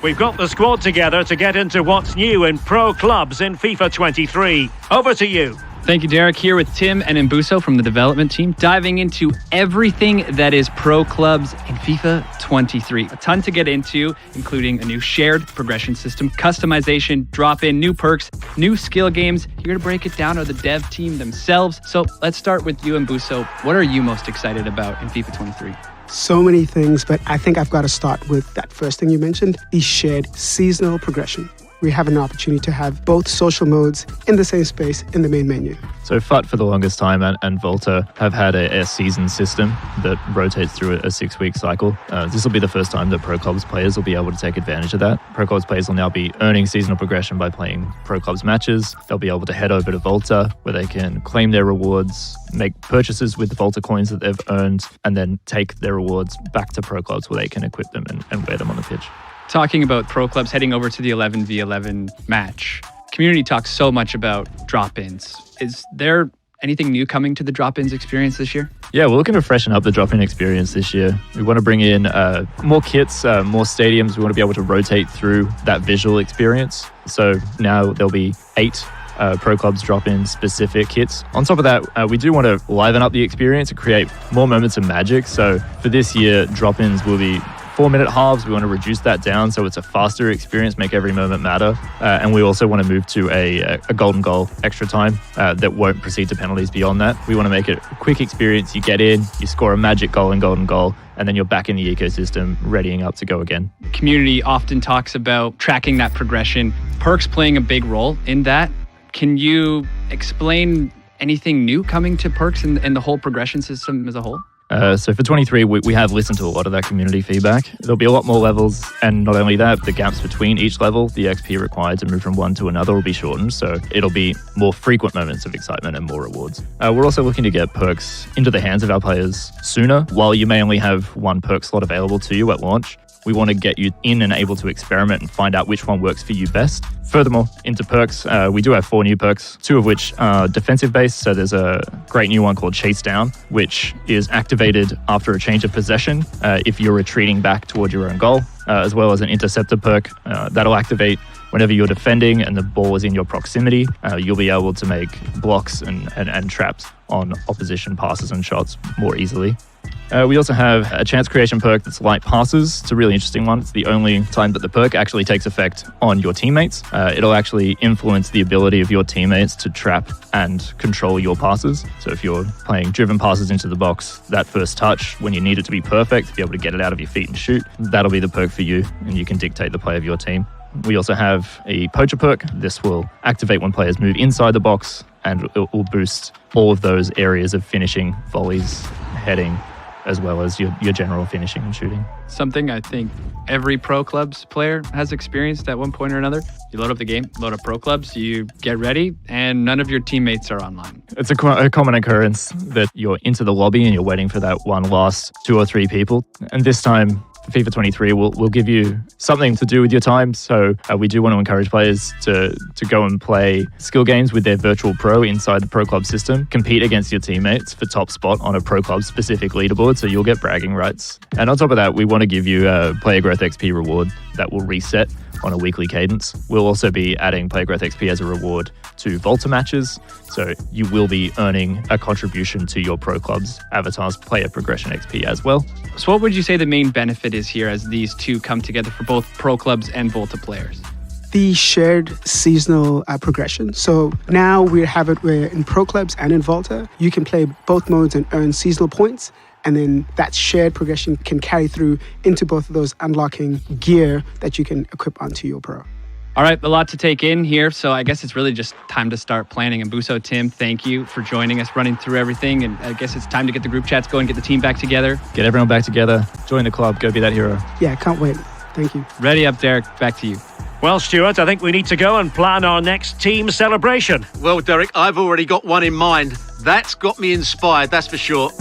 we've got the squad together to get into what's new in pro clubs in FIFA 23. Over to you. Thank you, Derek. Here with Tim and Mbuso from the development team, diving into everything that is pro clubs in FIFA 23. A ton to get into, including a new shared progression system, customization, drop-in, new perks, new skill games. Here to break it down are the dev team themselves. So let's start with you, Mbuso. What are you most excited about in FIFA 23? So many things, but I think I've got to start with that first thing you mentioned, the shared seasonal progression. We have an opportunity to have both social modes in the same space in the main menu. So FUT for the longest time and Volta have had a season system that rotates through a 6-week cycle. This will be the first time that Pro Clubs players will be able to take advantage of that. Pro Clubs players will now be earning seasonal progression by playing Pro Clubs matches. They'll be able to head over to Volta where they can claim their rewards, make purchases with the Volta coins that they've earned, and then take their rewards back to Pro Clubs where they can equip them and wear them on the pitch. Talking about pro clubs, heading over to the 11v11 match. Community talks so much about drop-ins. Is there anything new coming to the drop-ins experience this year? Yeah, we're looking to freshen up the drop-in experience this year. We want to bring in more kits, more stadiums. We want to be able to rotate through that visual experience. So now there'll be 8 Pro Clubs drop-in specific kits. On top of that, we do want to liven up the experience and create more moments of magic. So for this year, drop-ins will be 4-minute halves. We want to reduce that down so it's a faster experience, make every moment matter. And we also want to move to a golden goal extra time that won't proceed to penalties beyond that. We want to make it a quick experience. You get in, you score a magic goal and golden goal, and then you're back in the ecosystem, readying up to go again. Community often talks about tracking that progression, perks playing a big role in that. Can you explain anything new coming to perks and the whole progression system as a whole? So for 23, we have listened to a lot of that community feedback. There'll be a lot more levels, and not only that, the gaps between each level, the XP required to move from one to another will be shortened, so it'll be more frequent moments of excitement and more rewards. We're also looking to get perks into the hands of our players sooner. While you may only have one perk slot available to you at launch, we want to get you in and able to experiment and find out which one works for you best. Furthermore, into perks, we do have 4 new perks, 2 of which are defensive-based. So there's a great new one called Chase Down, which is activated after a change of possession if you're retreating back toward your own goal, as well as an interceptor perk that'll activate whenever you're defending and the ball is in your proximity. You'll be able to make blocks and traps on opposition passes and shots more easily. We also have a chance creation perk that's light passes. It's a really interesting one. It's the only time that the perk actually takes effect on your teammates. It'll actually influence the ability of your teammates to trap and control your passes. So if you're playing driven passes into the box, that first touch, when you need it to be perfect, to be able to get it out of your feet and shoot, that'll be the perk for you, and you can dictate the play of your team. We also have a poacher perk. This will activate when players move inside the box, and it will boost all of those areas of finishing, volleys, heading, as well as your general finishing and shooting. Something I think every Pro Clubs player has experienced at one point or another. You load up the game, load up Pro Clubs, you get ready, and none of your teammates are online. It's a common occurrence that you're into the lobby and you're waiting for that one last 2 or 3 people. And this time, FIFA 23 will give you something to do with your time. So we do want to encourage players to go and play skill games with their virtual pro inside the Pro Club system, compete against your teammates for top spot on a Pro Club specific leaderboard, so you'll get bragging rights. And on top of that, we want to give you a player growth XP reward that will reset on a weekly cadence. We'll also be adding player growth XP as a reward to Volta matches, so you will be earning a contribution to your Pro Club's avatar's player progression XP as well. So what would you say the main benefit is here as these two come together for both Pro Clubs and Volta players? The shared seasonal progression. So now we have it where in Pro Clubs and in Volta, you can play both modes and earn seasonal points. And then that shared progression can carry through into both of those, unlocking gear that you can equip onto your pro. All right, a lot to take in here. So I guess it's really just time to start planning. And Mbuso, Tim, thank you for joining us, running through everything. And I guess it's time to get the group chats going, get the team back together. Get everyone back together, join the club, go be that hero. Yeah, can't wait. Thank you. Ready up, Derek. Back to you. Well, Stuart, I think we need to go and plan our next team celebration. Well, Derek, I've already got one in mind. That's got me inspired, that's for sure.